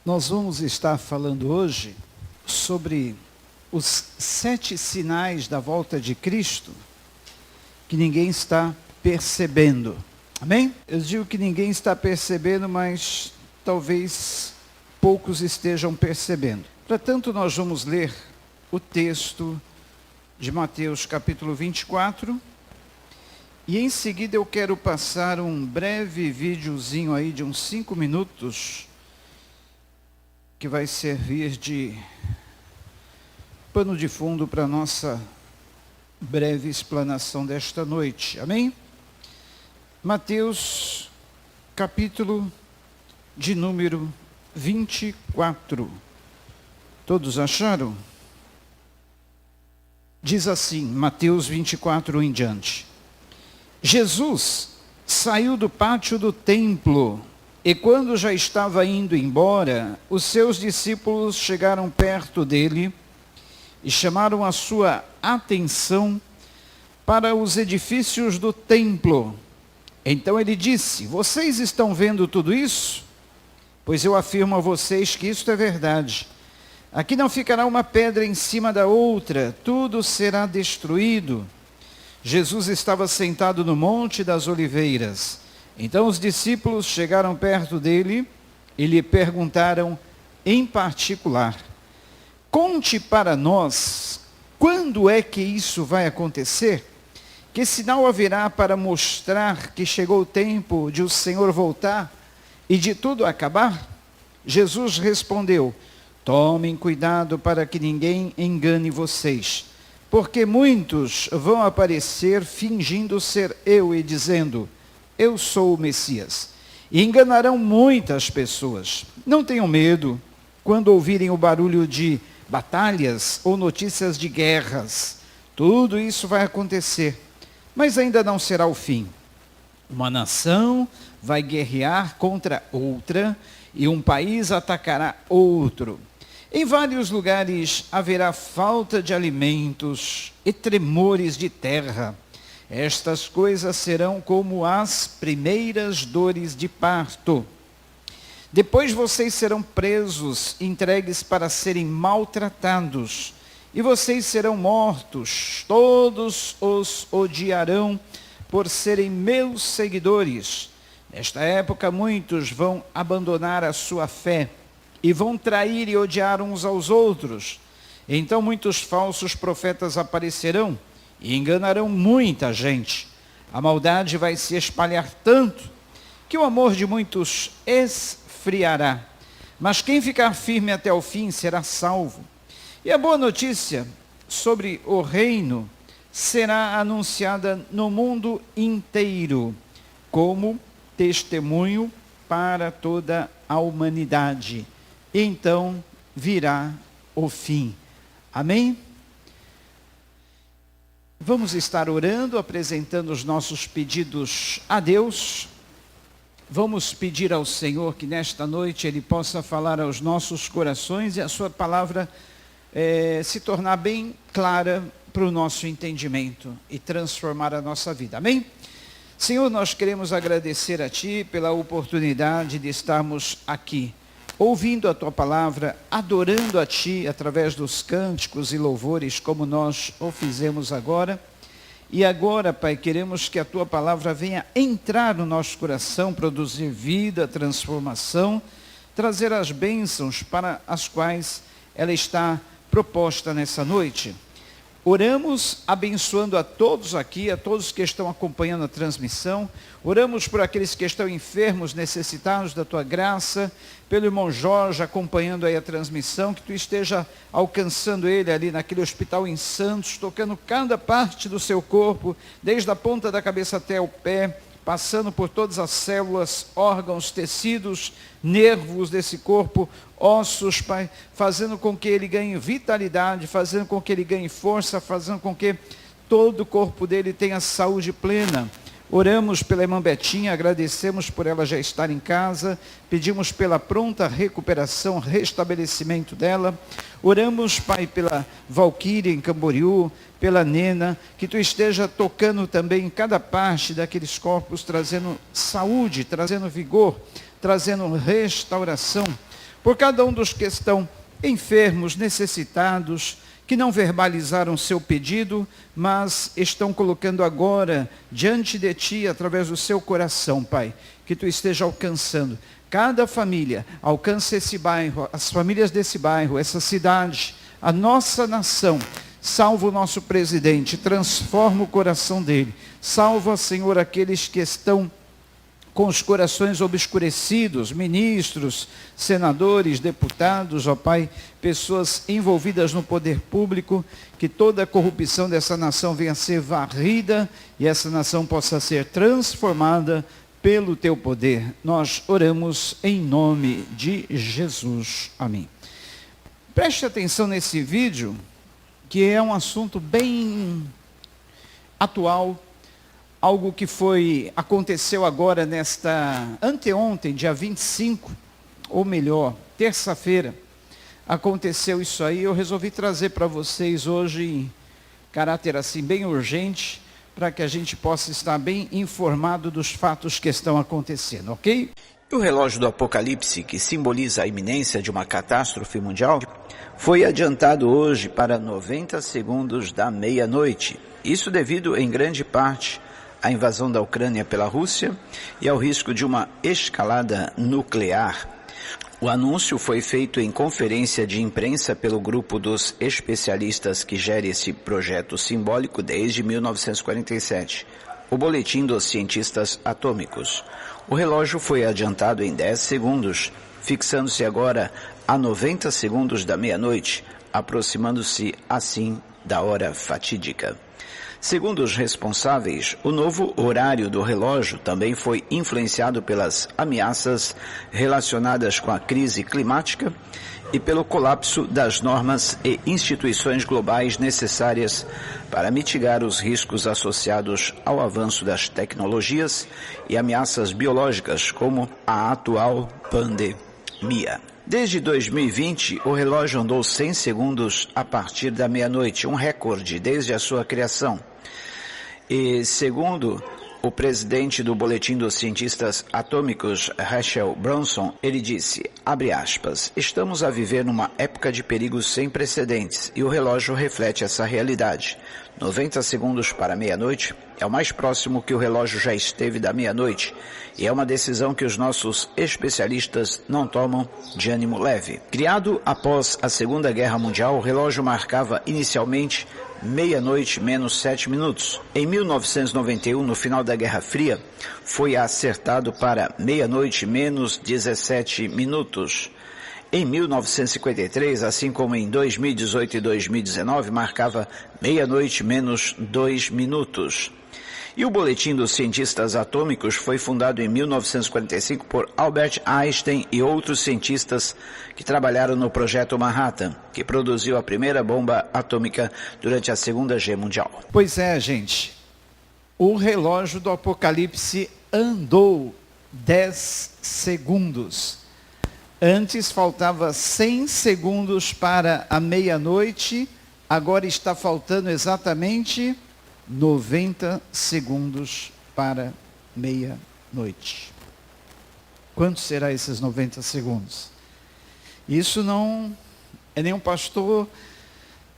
Nós vamos estar falando hoje sobre os 7 sinais da volta de Cristo que ninguém está percebendo. Amém? Eu digo que ninguém está percebendo, mas talvez poucos estejam percebendo. Portanto, nós vamos ler o texto de Mateus capítulo 24 e em seguida eu quero passar um breve videozinho aí de uns 5 minutos que vai servir de pano de fundo para a nossa breve explanação desta noite. Amém? Mateus, capítulo de número 24. Todos acharam? Diz assim, Mateus 24 em diante. Jesus saiu do pátio do templo e quando já estava indo embora, os seus discípulos chegaram perto dele e chamaram a sua atenção para os edifícios do templo. Então ele disse: vocês estão vendo tudo isso? Pois eu afirmo a vocês que isto é verdade. Aqui não ficará uma pedra em cima da outra, tudo será destruído. Jesus estava sentado no Monte das Oliveiras. Então os discípulos chegaram perto dele e lhe perguntaram em particular: conte para nós, quando é que isso vai acontecer? Que sinal haverá para mostrar que chegou o tempo de o Senhor voltar e de tudo acabar? Jesus respondeu: tomem cuidado para que ninguém engane vocês, porque muitos vão aparecer fingindo ser eu e dizendo: eu sou o Messias. E enganarão muitas pessoas. Não tenham medo quando ouvirem o barulho de batalhas ou notícias de guerras. Tudo isso vai acontecer, mas ainda não será o fim. Uma nação vai guerrear contra outra e um país atacará outro. Em vários lugares haverá falta de alimentos e tremores de terra. Estas coisas serão como as primeiras dores de parto. Depois vocês serão presos, entregues para serem maltratados, e vocês serão mortos. Todos os odiarão por serem meus seguidores. Nesta época, muitos vão abandonar a sua fé e vão trair e odiar uns aos outros. Então muitos falsos profetas aparecerão e enganarão muita gente. A maldade vai se espalhar tanto que o amor de muitos esfriará. Mas quem ficar firme até o fim será salvo. E a boa notícia sobre o reino será anunciada no mundo inteiro, como testemunho para toda a humanidade. Então virá o fim. Amém? Vamos estar orando, apresentando os nossos pedidos a Deus. Vamos pedir ao Senhor que nesta noite Ele possa falar aos nossos corações e a sua palavra se tornar bem clara para o nosso entendimento e transformar a nossa vida. Amém? Senhor, nós queremos agradecer a Ti pela oportunidade de estarmos aqui, ouvindo a Tua palavra, adorando a Ti através dos cânticos e louvores, como nós o fizemos agora. E agora, Pai, queremos que a Tua palavra venha entrar no nosso coração, produzir vida, transformação, trazer as bênçãos para as quais ela está proposta nessa noite. Oramos abençoando a todos aqui, a todos que estão acompanhando a transmissão. Oramos por aqueles que estão enfermos, necessitados da Tua graça, pelo irmão Jorge acompanhando aí a transmissão, que Tu esteja alcançando ele ali naquele hospital em Santos, tocando cada parte do seu corpo, desde a ponta da cabeça até o pé, passando por todas as células, órgãos, tecidos, nervos desse corpo, ossos, Pai, fazendo com que ele ganhe vitalidade, fazendo com que ele ganhe força, fazendo com que todo o corpo dele tenha saúde plena. Oramos pela irmã Betinha, agradecemos por ela já estar em casa, pedimos pela pronta recuperação, restabelecimento dela. Oramos, Pai, pela Valquíria em Camboriú, pela Nena, que Tu esteja tocando também em cada parte daqueles corpos, trazendo saúde, trazendo vigor, trazendo restauração. por cada um dos que estão enfermos, necessitados, que não verbalizaram seu pedido, mas estão colocando agora diante de Ti, através do seu coração, Pai, que Tu esteja alcançando cada família, alcance esse bairro, as famílias desse bairro, essa cidade, a nossa nação. Salva o nosso presidente, transforma o coração dele. Salva, Senhor, aqueles que estão com os corações obscurecidos, ministros, senadores, deputados, ó Pai, pessoas envolvidas no poder público, que toda a corrupção dessa nação venha a ser varrida e essa nação possa ser transformada pelo Teu poder. Nós oramos em nome de Jesus. Amém. Preste atenção nesse vídeo, que é um assunto bem atual, algo que aconteceu agora anteontem, dia 25, ou melhor, terça-feira, aconteceu isso aí. Eu resolvi trazer para vocês hoje em caráter assim bem urgente, para que a gente possa estar bem informado dos fatos que estão acontecendo, ok? E o relógio do Apocalipse, que simboliza a iminência de uma catástrofe mundial, foi adiantado hoje para 90 segundos da meia-noite. Isso devido, em grande parte, à invasão da Ucrânia pela Rússia e ao risco de uma escalada nuclear. O anúncio foi feito em conferência de imprensa pelo grupo dos especialistas que gera esse projeto simbólico desde 1947, o Boletim dos Cientistas Atômicos. O relógio foi adiantado em 10 segundos, fixando-se agora a 90 segundos da meia-noite, aproximando-se assim da hora fatídica. Segundo os responsáveis, o novo horário do relógio também foi influenciado pelas ameaças relacionadas com a crise climática e pelo colapso das normas e instituições globais necessárias para mitigar os riscos associados ao avanço das tecnologias e ameaças biológicas, como a atual pandemia. Desde 2020, o relógio andou 100 segundos a partir da meia-noite, um recorde desde a sua criação. E segundo o presidente do Boletim dos Cientistas Atômicos, Herschel Bronson, ele disse, abre aspas, estamos a viver numa época de perigos sem precedentes e o relógio reflete essa realidade. 90 segundos para meia-noite é o mais próximo que o relógio já esteve da meia-noite e é uma decisão que os nossos especialistas não tomam de ânimo leve. Criado após a Segunda Guerra Mundial, o relógio marcava inicialmente meia-noite menos 7 minutos. Em 1991, no final da Guerra Fria, foi acertado para meia-noite menos 17 minutos. Em 1953, assim como em 2018 e 2019, marcava meia-noite menos 2 minutos. E o Boletim dos Cientistas Atômicos foi fundado em 1945 por Albert Einstein e outros cientistas que trabalharam no Projeto Manhattan, que produziu a primeira bomba atômica durante a Segunda Guerra Mundial. Pois é, gente, o relógio do Apocalipse andou 10 segundos. Antes faltava 100 segundos para a meia-noite, agora está faltando exatamente 90 segundos para meia-noite. Quanto será esses 90 segundos? Isso não é nenhum pastor,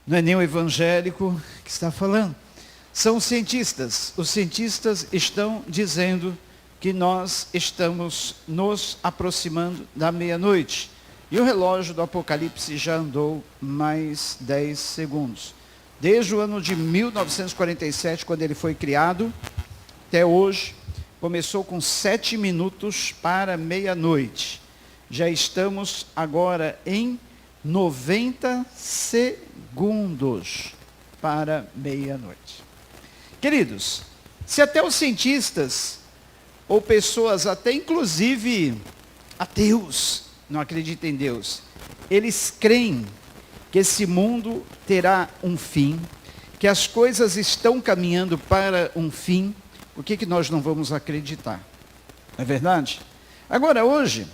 não é nenhum evangélico que está falando. São cientistas. Os cientistas estão dizendo que nós estamos nos aproximando da meia-noite. E o relógio do Apocalipse já andou mais 10 segundos. Desde o ano de 1947, quando ele foi criado, até hoje, começou com 7 minutos para meia-noite. Já estamos agora em 90 segundos para meia-noite. Queridos, se até os cientistas, ou pessoas até inclusive ateus, não acreditam em Deus, eles creem que esse mundo terá um fim, que as coisas estão caminhando para um fim, por que nós não vamos acreditar? Não é verdade? Agora, hoje,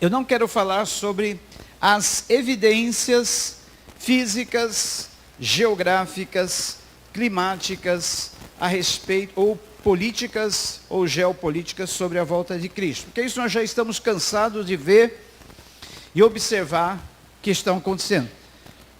eu não quero falar sobre as evidências físicas, geográficas, climáticas, a respeito, ou políticas ou geopolíticas sobre a volta de Cristo. Porque isso nós já estamos cansados de ver e observar o que estão acontecendo.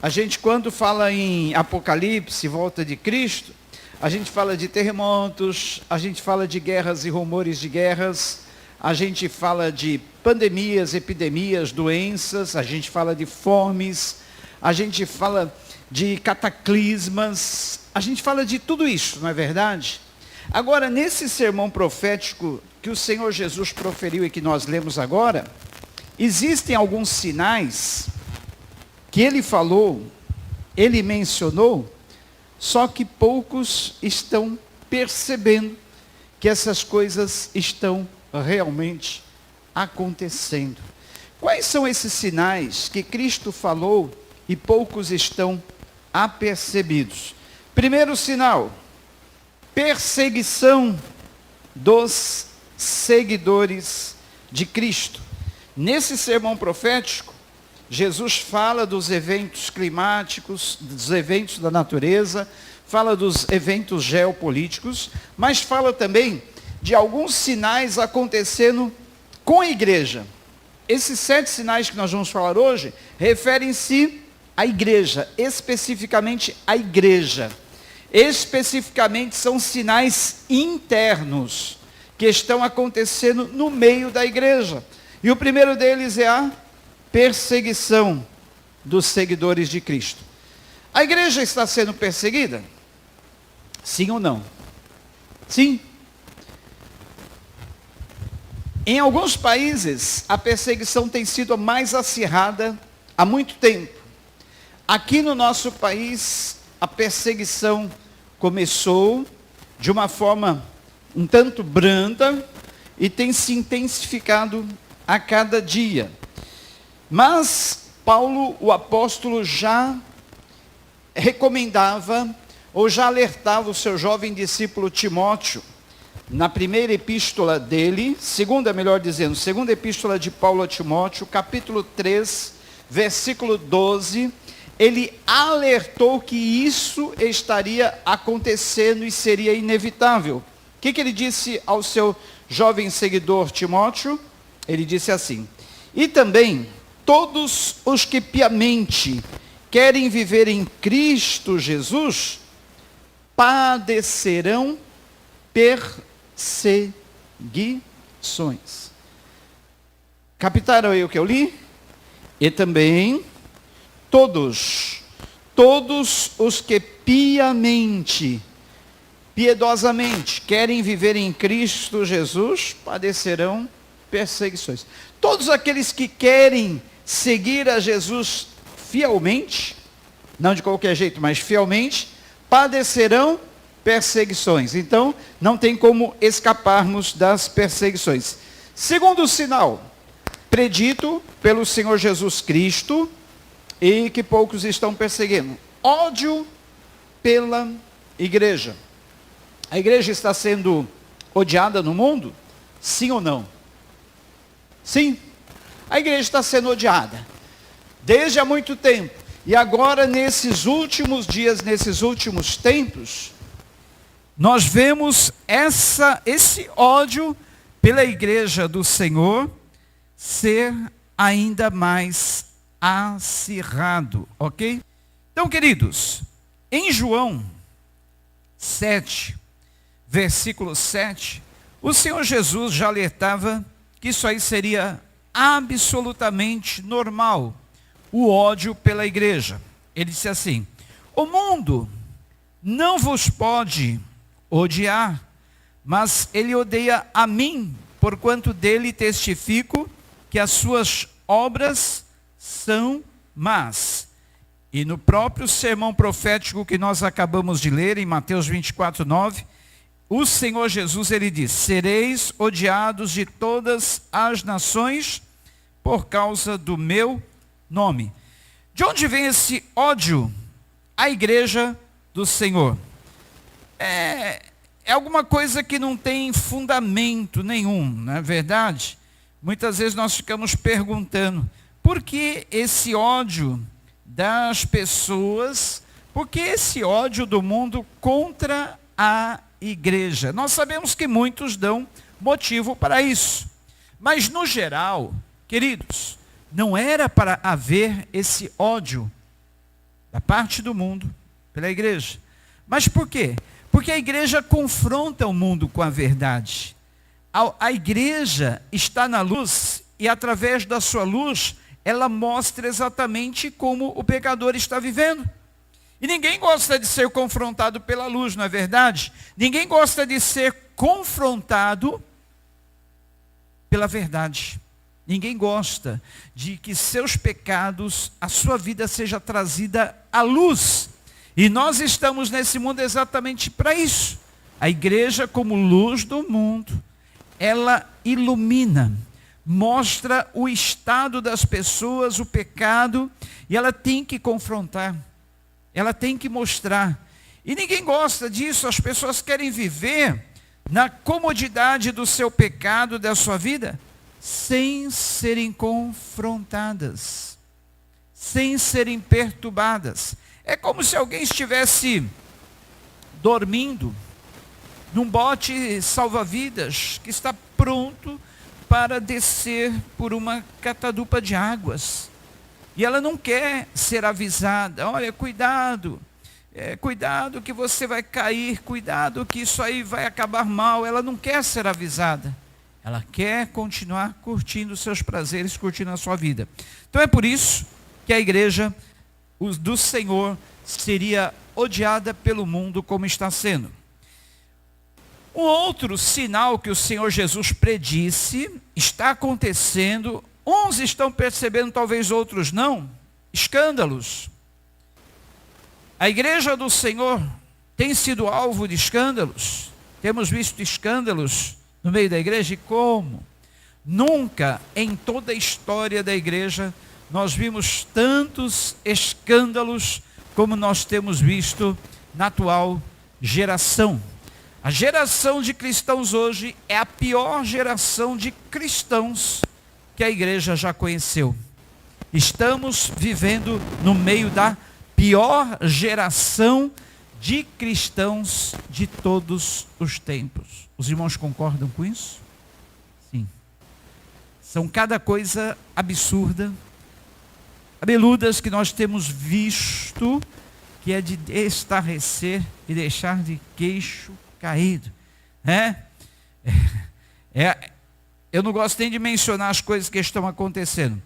A gente, quando fala em Apocalipse, volta de Cristo, a gente fala de terremotos, a gente fala de guerras e rumores de guerras, a gente fala de pandemias, epidemias, doenças, a gente fala de fomes, a gente fala de cataclismas, a gente fala de tudo isso, não é verdade? Agora, nesse sermão profético que o Senhor Jesus proferiu e que nós lemos agora, existem alguns sinais que ele falou, ele mencionou, só que poucos estão percebendo que essas coisas estão realmente acontecendo. Quais são esses sinais que Cristo falou e poucos estão apercebidos? Primeiro sinal, perseguição dos seguidores de Cristo. Nesse sermão profético, Jesus fala dos eventos climáticos, dos eventos da natureza, fala dos eventos geopolíticos, mas fala também de alguns sinais acontecendo com a igreja. Esses 7 sinais que nós vamos falar hoje referem-se à igreja, especificamente à igreja. Especificamente são sinais internos que estão acontecendo no meio da igreja. E o primeiro deles é a perseguição dos seguidores de Cristo. A igreja está sendo perseguida? Sim ou não? Sim. Em alguns países, a perseguição tem sido mais acirrada há muito tempo. Aqui no nosso país, a perseguição começou de uma forma um tanto branda e tem se intensificado a cada dia. Mas Paulo, o apóstolo, já recomendava ou já alertava o seu jovem discípulo Timóteo, na primeira epístola dele, segunda epístola de Paulo a Timóteo, capítulo 3, versículo 12, ele alertou que isso estaria acontecendo e seria inevitável. O que ele disse ao seu jovem seguidor Timóteo? Ele disse assim: e também todos os que piamente querem viver em Cristo Jesus padecerão perseguições. Captaram aí o que eu li? E também todos os que piedosamente querem viver em Cristo Jesus padecerão perseguições. Todos aqueles que querem seguir a Jesus fielmente, não de qualquer jeito, mas fielmente, padecerão perseguições. Então, não tem como escaparmos das perseguições. Segundo sinal, predito pelo Senhor Jesus Cristo e que poucos estão perseguindo: ódio pela igreja. A igreja está sendo odiada no mundo? Sim ou não? Sim. A igreja está sendo odiada desde há muito tempo. E agora, nesses últimos dias, nesses últimos tempos, nós vemos esse ódio pela igreja do Senhor ser ainda mais acirrado, ok? Então, queridos, em João 7, versículo 7, o Senhor Jesus já alertava que isso aí seria absolutamente normal, o ódio pela igreja. Ele disse assim: o mundo não vos pode odiar, mas ele odeia a mim, porquanto dele testifico que as suas obras são más. E no próprio sermão profético que nós acabamos de ler, em Mateus 24, 9, o Senhor Jesus, ele diz: sereis odiados de todas as nações por causa do meu nome. De onde vem esse ódio à igreja do Senhor? É alguma coisa que não tem fundamento nenhum, não é verdade? Muitas vezes nós ficamos perguntando: por que esse ódio das pessoas? Por que esse ódio do mundo contra a igreja? Nós sabemos que muitos dão motivo para isso. Mas no geral, queridos, Não era para haver esse ódio da parte do mundo pela igreja. Mas por quê? Porque a igreja confronta o mundo com a verdade. A igreja está na luz e através da sua luz, ela mostra exatamente como o pecador está vivendo. E ninguém gosta de ser confrontado pela luz, não é verdade? Ninguém gosta de ser confrontado pela verdade. Ninguém gosta de que seus pecados, a sua vida seja trazida à luz. E nós estamos nesse mundo exatamente para isso. A igreja, como luz do mundo, ela ilumina, mostra o estado das pessoas, o pecado, e ela tem que confrontar, ela tem que mostrar. E ninguém gosta disso, as pessoas querem viver na comodidade do seu pecado, da sua vida, sem serem confrontadas, sem serem perturbadas. É como se alguém estivesse dormindo num bote salva-vidas que está pronto para descer por uma catadupa de águas. E ela não quer ser avisada. Olha, cuidado, cuidado que você vai cair, cuidado que isso aí vai acabar mal. Ela não quer ser avisada. Ela quer continuar curtindo os seus prazeres, curtindo a sua vida. Então é por isso que a igreja do Senhor seria odiada pelo mundo como está sendo. Um outro sinal que o Senhor Jesus predisse está acontecendo. Uns estão percebendo, talvez outros não. Escândalos. A igreja do Senhor tem sido alvo de escândalos. Temos visto escândalos no meio da igreja. E como? Nunca em toda a história da igreja nós vimos tantos escândalos como nós temos visto na atual geração. A geração de cristãos hoje é a pior geração de cristãos que a igreja já conheceu. Estamos vivendo no meio da pior geração de cristãos de todos os tempos. Os irmãos concordam com isso? Sim. São cada coisa absurda, cabeludas que nós temos visto, que é de estarrecer e deixar de queixo caído. Eu não gosto nem de mencionar as coisas que estão acontecendo,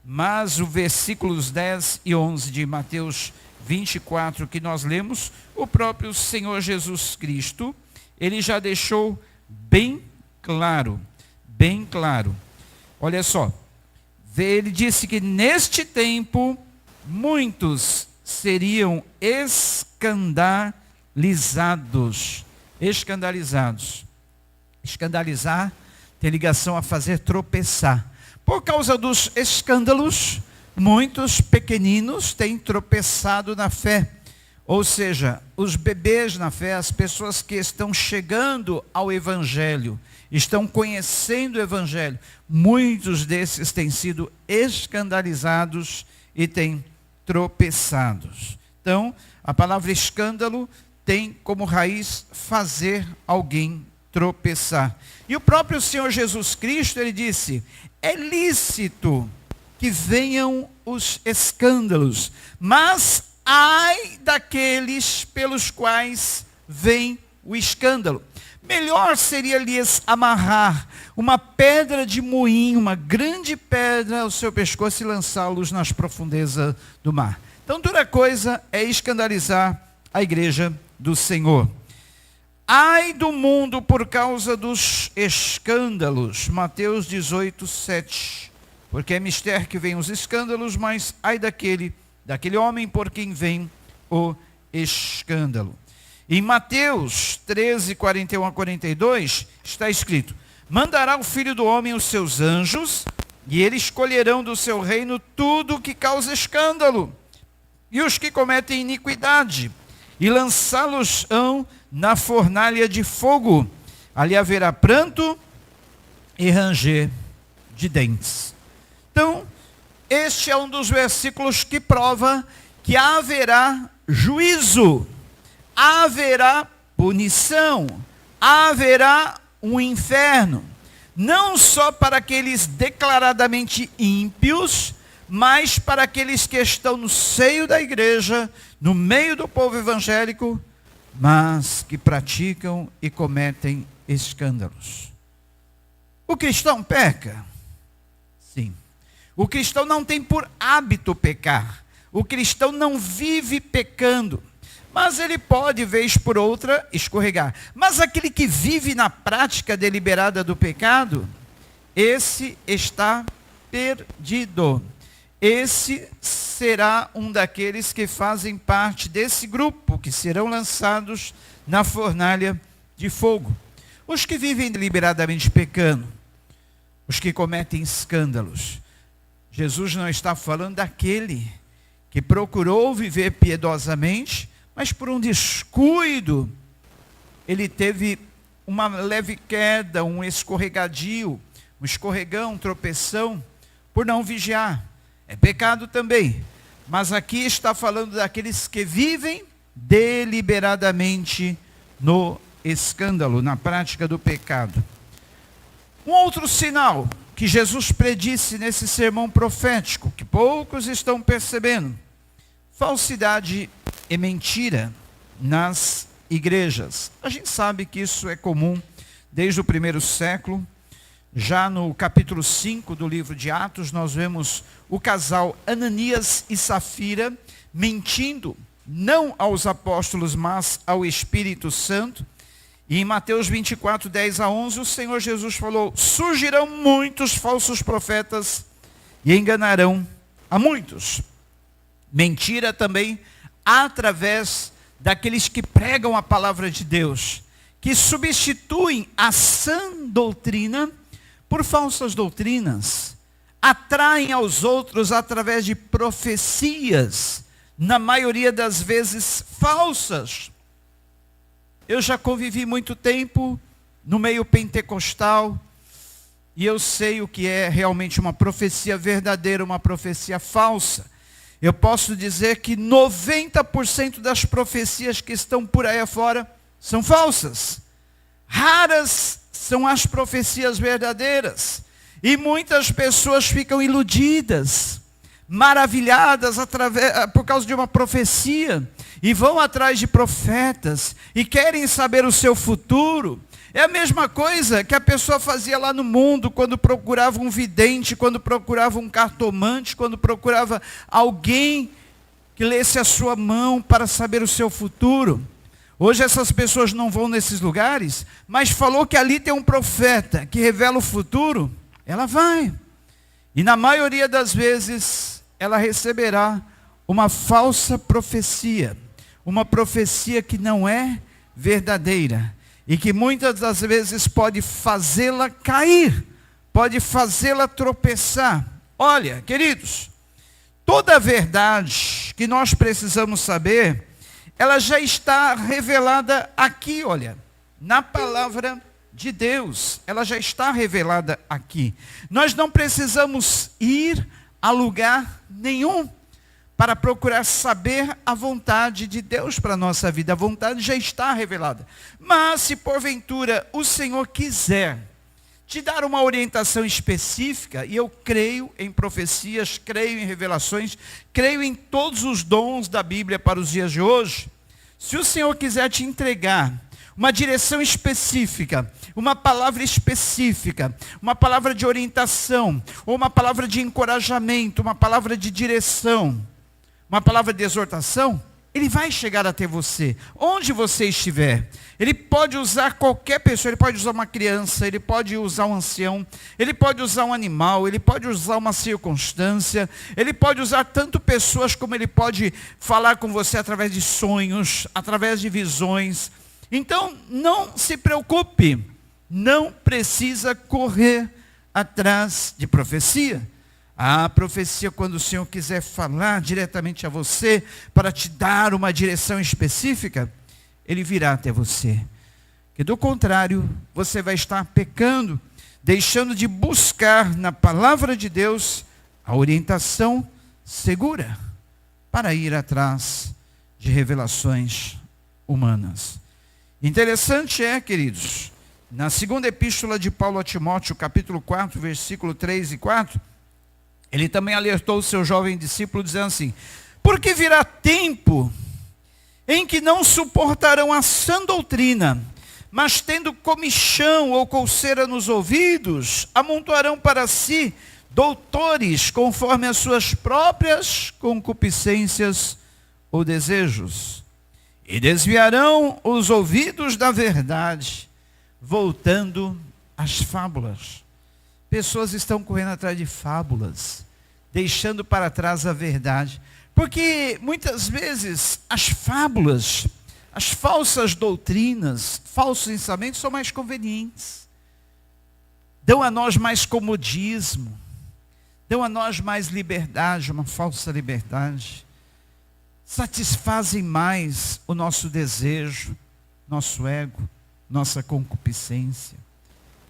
mas o versículos 10 e 11 de Mateus 24 que nós lemos, o próprio Senhor Jesus Cristo, ele já deixou bem claro. Olha só, ele disse que neste tempo muitos seriam escandalizados. Escandalizar tem ligação a fazer tropeçar. Por causa dos escândalos, muitos pequeninos têm tropeçado na fé. Ou seja, os bebês na fé, as pessoas que estão chegando ao Evangelho, estão conhecendo o Evangelho, muitos desses têm sido escandalizados e têm tropeçado. Então, a palavra escândalo tem como raiz fazer alguém tropeçar. E o próprio Senhor Jesus Cristo, ele disse, é lícito que venham os escândalos, mas ai daqueles pelos quais vem o escândalo. Melhor seria lhes amarrar uma pedra de moinho, uma grande pedra ao seu pescoço e lançá-los nas profundezas do mar. Então, dura coisa é escandalizar a igreja do Senhor. Ai do mundo por causa dos escândalos. Mateus 18, 7. Porque é mister que vem os escândalos, mas ai daquele homem por quem vem o escândalo. Em Mateus 13, 41 a 42, está escrito, mandará o Filho do Homem os seus anjos, e eles escolherão do seu reino tudo o que causa escândalo, e os que cometem iniquidade, e lançá-los-ão na fornalha de fogo. Ali haverá pranto e ranger de dentes. Então, este é um dos versículos que prova que haverá juízo, haverá punição, haverá um inferno, não só para aqueles declaradamente ímpios, mas para aqueles que estão no seio da igreja, no meio do povo evangélico, mas que praticam e cometem escândalos. O cristão peca? Sim. O cristão não tem por hábito pecar. O cristão não vive pecando. Mas ele pode, vez por outra, escorregar. Mas aquele que vive na prática deliberada do pecado, esse está perdido. Esse será um daqueles que fazem parte desse grupo, que serão lançados na fornalha de fogo. Os que vivem deliberadamente pecando, os que cometem escândalos. Jesus não está falando daquele que procurou viver piedosamente, mas por um descuido, ele teve uma leve queda, um escorregadio, um escorregão, um tropeção, por não vigiar. É pecado também. Mas aqui está falando daqueles que vivem deliberadamente no escândalo, na prática do pecado. Um outro sinal que Jesus predisse nesse sermão profético, que poucos estão percebendo: falsidade e mentira nas igrejas. A gente sabe que isso é comum desde o primeiro século. Já no capítulo 5 do livro de Atos, nós vemos o casal Ananias e Safira mentindo, não aos apóstolos, mas ao Espírito Santo. E em Mateus 24, 10 a 11, o Senhor Jesus falou: surgirão muitos falsos profetas e enganarão a muitos. Mentira também através daqueles que pregam a palavra de Deus, que substituem a sã doutrina por falsas doutrinas, atraem aos outros através de profecias, na maioria das vezes falsas. Eu já convivi muito tempo no meio pentecostal, e eu sei o que é realmente uma profecia verdadeira, uma profecia falsa. Eu posso dizer que 90% das profecias que estão por aí afora são falsas. Raras são as profecias verdadeiras. E muitas pessoas ficam iludidas, maravilhadas por causa de uma profecia, e vão atrás de profetas, e querem saber o seu futuro. É a mesma coisa que a pessoa fazia lá no mundo, quando procurava um vidente, quando procurava um cartomante, quando procurava alguém que lesse a sua mão para saber o seu futuro. Hoje essas pessoas não vão nesses lugares, mas falou que ali tem um profeta que revela o futuro, ela vai. E na maioria das vezes, ela receberá uma falsa profecia, uma profecia que não é verdadeira, e que muitas das vezes pode fazê-la cair, pode fazê-la tropeçar. Olha, queridos, toda a verdade que nós precisamos saber, ela já está revelada aqui, olha, na palavra de Deus. Ela já está revelada aqui. Nós não precisamos ir a lugar nenhum para procurar saber a vontade de Deus para a nossa vida. A vontade já está revelada. Mas se porventura o Senhor quiser te dar uma orientação específica, e eu creio em profecias, creio em revelações, creio em todos os dons da Bíblia para os dias de hoje. Se o Senhor quiser te entregar uma direção específica, uma palavra específica, uma palavra de orientação, ou uma palavra de encorajamento, uma palavra de direção, uma palavra de exortação, Ele vai chegar até você, onde você estiver. Ele pode usar qualquer pessoa, Ele pode usar uma criança, Ele pode usar um ancião, Ele pode usar um animal, Ele pode usar uma circunstância, Ele pode usar tanto pessoas como Ele pode falar com você através de sonhos, através de visões. Então, não se preocupe, não precisa correr atrás de profecia. A profecia, quando o Senhor quiser falar diretamente a você, para te dar uma direção específica, Ele virá até você. Que do contrário, você vai estar pecando, deixando de buscar na palavra de Deus a orientação segura, para ir atrás de revelações humanas. Interessante é, queridos, na segunda epístola de Paulo a Timóteo, capítulo 4, versículo 3 e 4, Ele também alertou o seu jovem discípulo, dizendo assim: porque virá tempo em que não suportarão a sã doutrina, mas tendo comichão ou coceira nos ouvidos, amontoarão para si doutores conforme as suas próprias concupiscências ou desejos, e desviarão os ouvidos da verdade, voltando às fábulas. Pessoas estão correndo atrás de fábulas, deixando para trás a verdade, porque muitas vezes as fábulas, as falsas doutrinas, falsos ensinamentos são mais convenientes, dão a nós mais comodismo, dão a nós mais liberdade, uma falsa liberdade, satisfazem mais o nosso desejo, nosso ego, nossa concupiscência.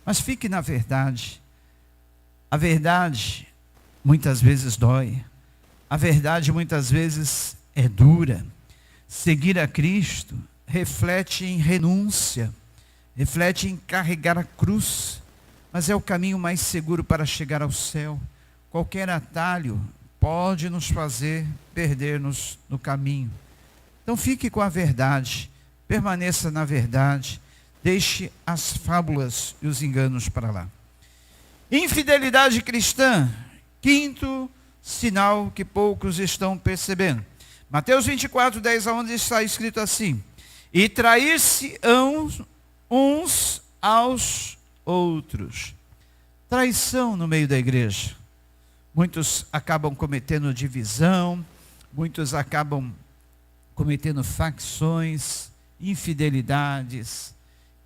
Mas fique na verdade. A verdade muitas vezes dói. A verdade muitas vezes é dura. Seguir a Cristo reflete em renúncia, reflete em carregar a cruz, mas é o caminho mais seguro para chegar ao céu. Qualquer atalho pode nos fazer perder-nos no caminho. Então fique com a verdade, permaneça na verdade, deixe as fábulas e os enganos para lá. Infidelidade cristã, quinto sinal que poucos estão percebendo. Mateus 24, 10 a 11 está escrito assim: e trair-se-ão uns aos outros. Traição no meio da igreja. Muitos acabam cometendo divisão, muitos acabam cometendo facções, infidelidades.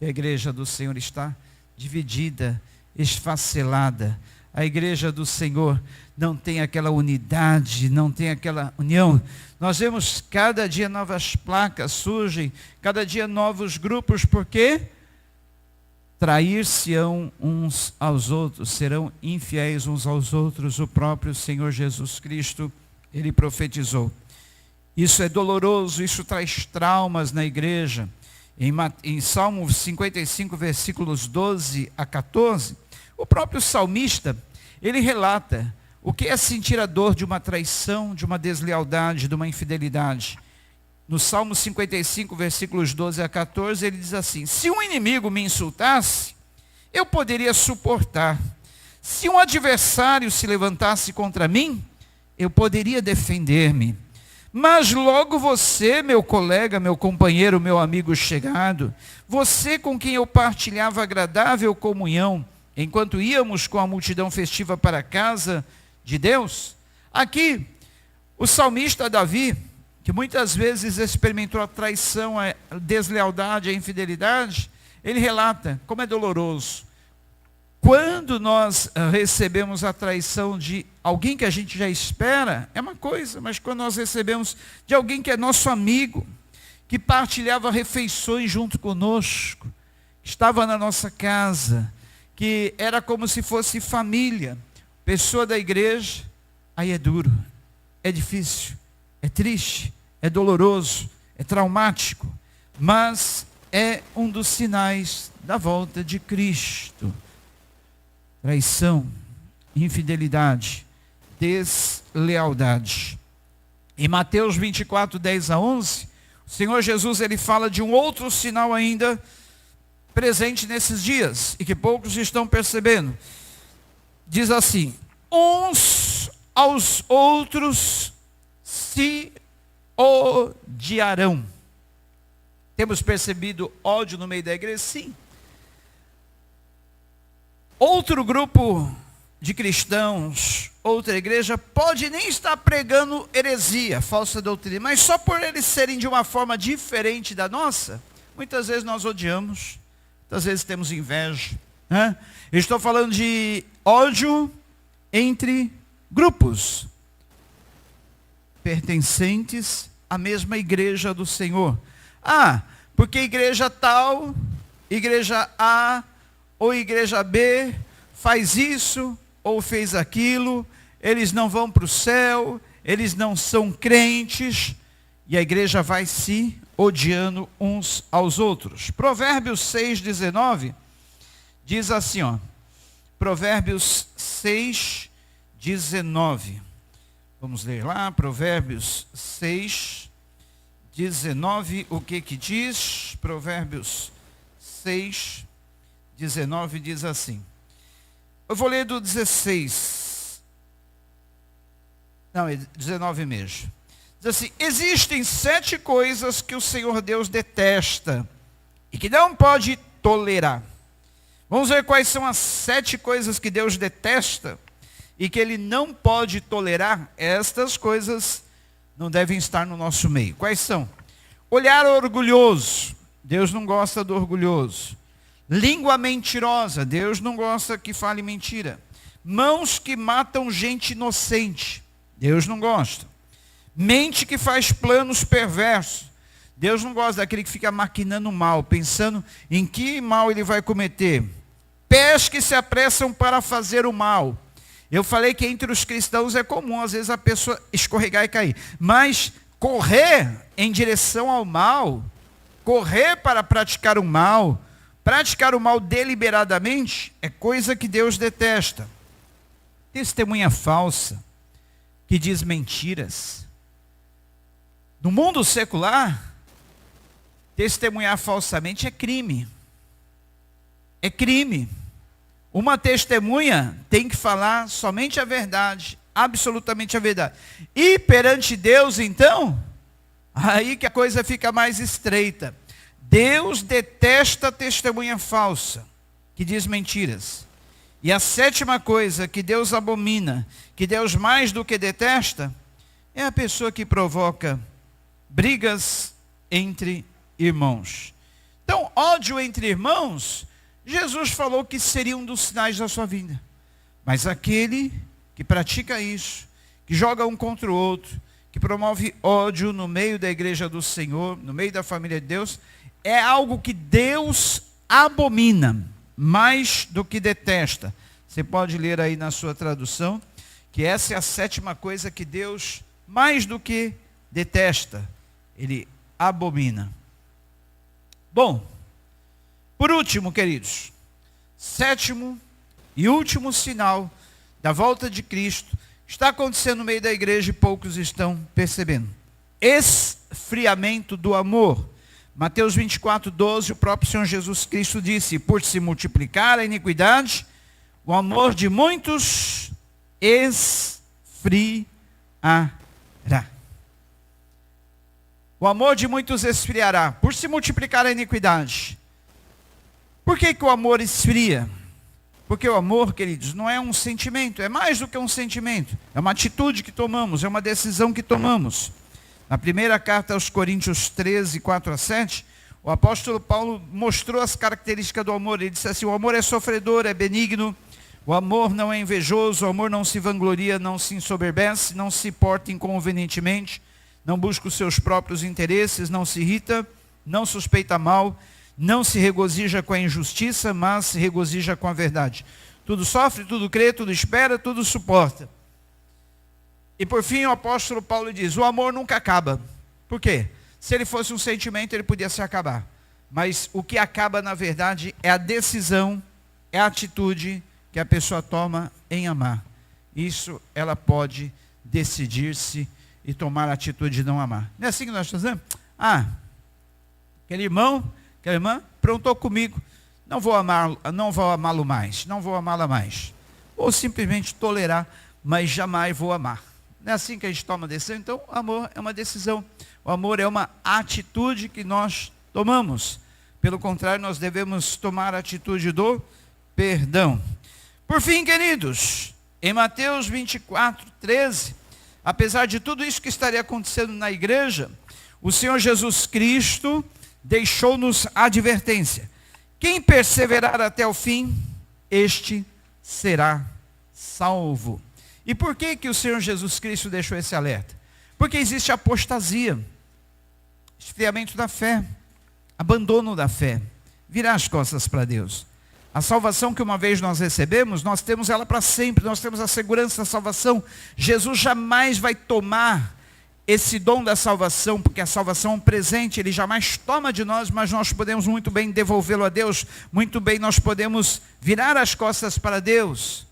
A igreja do Senhor está dividida, esfacelada. A igreja do Senhor não tem aquela unidade, não tem aquela união. Nós vemos cada dia novas placas surgem, cada dia novos grupos, porque trair-se-ão uns aos outros, serão infiéis uns aos outros. O próprio Senhor Jesus Cristo, ele profetizou. Isso é doloroso, isso traz traumas na igreja. Em Salmo 55, versículos 12 a 14, o próprio salmista, ele relata o que é sentir a dor de uma traição, de uma deslealdade, de uma infidelidade. No Salmo 55, versículos 12 a 14, ele diz assim: se um inimigo me insultasse, eu poderia suportar. Se um adversário se levantasse contra mim, eu poderia defender-me. Mas logo você, meu colega, meu companheiro, meu amigo chegado, você com quem eu partilhava agradável comunhão, enquanto íamos com a multidão festiva para a casa de Deus. Aqui, o salmista Davi, que muitas vezes experimentou a traição, a deslealdade, a infidelidade, ele relata como é doloroso. Quando nós recebemos a traição de alguém que a gente já espera, é uma coisa, mas quando nós recebemos de alguém que é nosso amigo, que partilhava refeições junto conosco, estava na nossa casa, que era como se fosse família, pessoa da igreja, aí é duro, é difícil, é triste, é doloroso, é traumático, mas é um dos sinais da volta de Cristo. Traição, infidelidade, deslealdade. Em Mateus 24, 10 a 11, o Senhor Jesus ele fala de um outro sinal ainda presente nesses dias e que poucos estão percebendo. Diz assim: uns aos outros se odiarão. Temos percebido ódio no meio da igreja? Sim. Outro grupo de cristãos, outra igreja, pode nem estar pregando heresia, falsa doutrina, mas só por eles serem de uma forma diferente da nossa, muitas vezes nós odiamos, muitas vezes temos inveja. Eu estou falando de ódio entre grupos pertencentes à mesma igreja do Senhor. Porque igreja tal, igreja A ou igreja B faz isso ou fez aquilo, eles não vão para o céu, eles não são crentes, e a igreja vai se odiando uns aos outros. Provérbios 6,19 diz assim, Provérbios 6, 19. Vamos ler lá, Provérbios 6, 19, o que diz? Provérbios 6, 19 diz assim. Eu vou ler do 16. Não, é 19 mesmo. Diz assim: existem 7 coisas que o Senhor Deus detesta e que não pode tolerar. Vamos ver quais são as 7 coisas que Deus detesta e que Ele não pode tolerar. Estas coisas não devem estar no nosso meio. Quais são? Olhar orgulhoso. Deus não gosta do orgulhoso. Língua mentirosa. Deus não gosta que fale mentira. Mãos que matam gente inocente. Deus não gosta. Mente que faz planos perversos. Deus não gosta daquele que fica maquinando mal, pensando em que mal ele vai cometer. Pés que se apressam para fazer o mal. Eu falei que entre os cristãos é comum, às vezes, a pessoa escorregar e cair. Mas correr em direção ao mal, correr para praticar o mal deliberadamente, é coisa que Deus detesta. Testemunha falsa, que diz mentiras. No mundo secular, testemunhar falsamente é crime. É crime. Uma testemunha tem que falar somente a verdade, absolutamente a verdade. E perante Deus, então, aí que a coisa fica mais estreita. Deus detesta a testemunha falsa, que diz mentiras. E a 7ª coisa que Deus abomina, que Deus mais do que detesta, é a pessoa que provoca brigas entre irmãos. Então, ódio entre irmãos, Jesus falou que seria um dos sinais da sua vinda. Mas aquele que pratica isso, que joga um contra o outro, que promove ódio no meio da igreja do Senhor, no meio da família de Deus, é algo que Deus abomina, mais do que detesta. Você pode ler aí na sua tradução, que essa é a 7ª coisa que Deus, mais do que detesta, Ele abomina. Bom, por último, queridos, 7º e último sinal da volta de Cristo está acontecendo no meio da igreja e poucos estão percebendo. Esfriamento do amor. Mateus 24, 12, o próprio Senhor Jesus Cristo disse: por se multiplicar a iniquidade, o amor de muitos esfriará. O amor de muitos esfriará, por se multiplicar a iniquidade. Por que o amor esfria? Porque o amor, queridos, não é um sentimento, é mais do que um sentimento. É uma atitude que tomamos, é uma decisão que tomamos. Na primeira carta aos Coríntios 13, 4 a 7, o apóstolo Paulo mostrou as características do amor. Ele disse assim: o amor é sofredor, é benigno, o amor não é invejoso, o amor não se vangloria, não se ensoberbece, não se porta inconvenientemente, não busca os seus próprios interesses, não se irrita, não suspeita mal, não se regozija com a injustiça, mas se regozija com a verdade. Tudo sofre, tudo crê, tudo espera, tudo suporta. E por fim o apóstolo Paulo diz: o amor nunca acaba. Por quê? Se ele fosse um sentimento, ele podia se acabar. Mas o que acaba, na verdade, é a decisão, é a atitude que a pessoa toma em amar. Isso ela pode decidir-se e tomar a atitude de não amar. Não é assim que nós fazemos? Aquele irmão, aquela irmã, prontou comigo, não vou amá-lo mais, não vou amá-la mais. Ou simplesmente tolerar, mas jamais vou amar. Não é assim que a gente toma a decisão? Então, o amor é uma decisão. O amor é uma atitude que nós tomamos. Pelo contrário, nós devemos tomar a atitude do perdão. Por fim, queridos, em Mateus 24, 13, apesar de tudo isso que estaria acontecendo na igreja, o Senhor Jesus Cristo deixou-nos a advertência: quem perseverar até o fim, este será salvo. E por que o Senhor Jesus Cristo deixou esse alerta? Porque existe apostasia, esfriamento da fé, abandono da fé, virar as costas para Deus. A salvação que uma vez nós recebemos, nós temos ela para sempre, nós temos a segurança da salvação. Jesus jamais vai tomar esse dom da salvação, porque a salvação é um presente, Ele jamais toma de nós, mas nós podemos muito bem devolvê-lo a Deus, muito bem nós podemos virar as costas para Deus.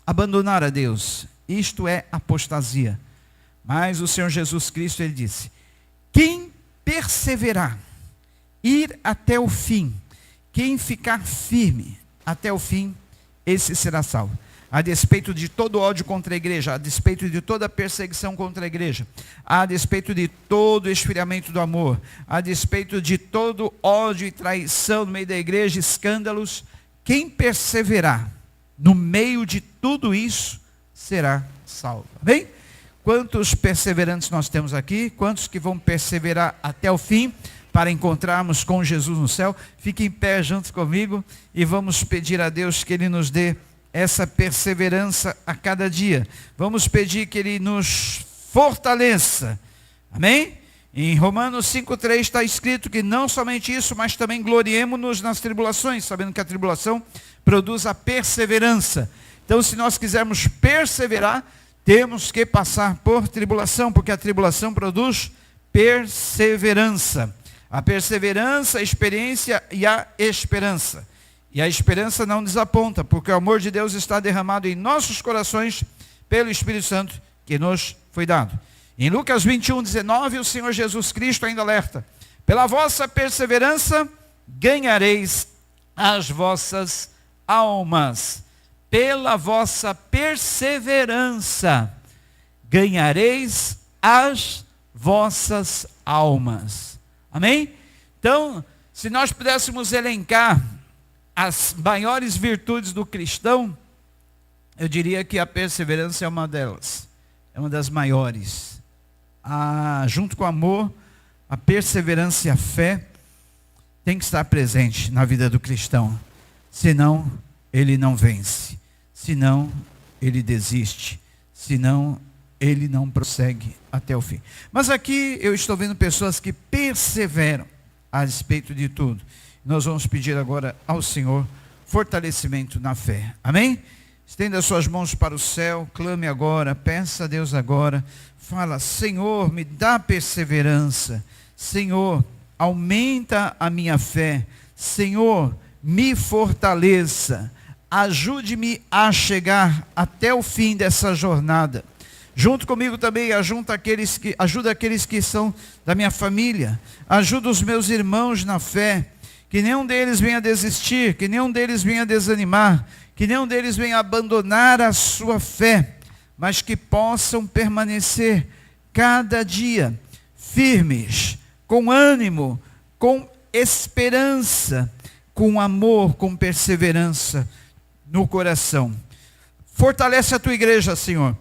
abandonar a Deus. Isto é apostasia. Mas o Senhor Jesus Cristo, ele disse: quem perseverar, ir até o fim, quem ficar firme até o fim, esse será salvo. A despeito de todo ódio contra a igreja, a despeito de toda perseguição contra a igreja, a despeito de todo esfriamento do amor, a despeito de todo ódio e traição no meio da igreja, escândalos, quem perseverar no meio de tudo isso, será salvo. Amém? Quantos perseverantes nós temos aqui? Quantos que vão perseverar até o fim para encontrarmos com Jesus no céu? Fique em pé junto comigo e vamos pedir a Deus que Ele nos dê essa perseverança a cada dia. Vamos pedir que Ele nos fortaleça. Amém? Em Romanos 5,3 está escrito que não somente isso, mas também gloriemo-nos nas tribulações, sabendo que a tribulação produz a perseverança. Então, se nós quisermos perseverar, temos que passar por tribulação, porque a tribulação produz perseverança. A perseverança, a experiência e a esperança. E a esperança não desaponta, porque o amor de Deus está derramado em nossos corações pelo Espírito Santo que nos foi dado. Em Lucas 21:19, o Senhor Jesus Cristo ainda alerta: pela vossa perseverança ganhareis as vossas almas. Pela vossa perseverança ganhareis as vossas almas. Amém? Então, se nós pudéssemos elencar as maiores virtudes do cristão, eu diria que a perseverança é uma delas. É uma das maiores. Junto com o amor, a perseverança e a fé tem que estar presente na vida do cristão. Senão, ele não vence. Senão, ele desiste. Senão, ele não prossegue até o fim. Mas aqui eu estou vendo pessoas que perseveram a respeito de tudo. Nós vamos pedir agora ao Senhor fortalecimento na fé. Amém? Estenda suas mãos para o céu, clame agora, peça a Deus agora. Fala: Senhor, me dá perseverança. Senhor, aumenta a minha fé. Senhor, me fortaleça. Ajude-me a chegar até o fim dessa jornada. Junto comigo também, ajuda aqueles que são da minha família. Ajuda os meus irmãos na fé. Que nenhum deles venha desistir, que nenhum deles venha desanimar, que nenhum deles venha abandonar a sua fé, mas que possam permanecer cada dia firmes, com ânimo, com esperança, com amor, com perseverança no coração. Fortalece a tua igreja, Senhor,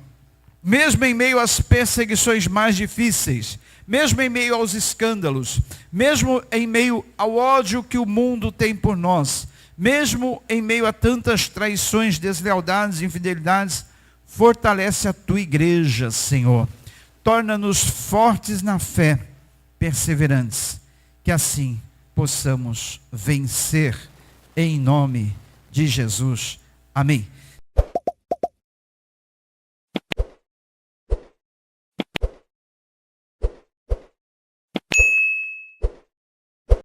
mesmo em meio às perseguições mais difíceis, mesmo em meio aos escândalos, mesmo em meio ao ódio que o mundo tem por nós, mesmo em meio a tantas traições, deslealdades, infidelidades, fortalece a tua igreja, Senhor. Torna-nos fortes na fé, perseverantes, que assim possamos vencer, em nome de Jesus. Amém.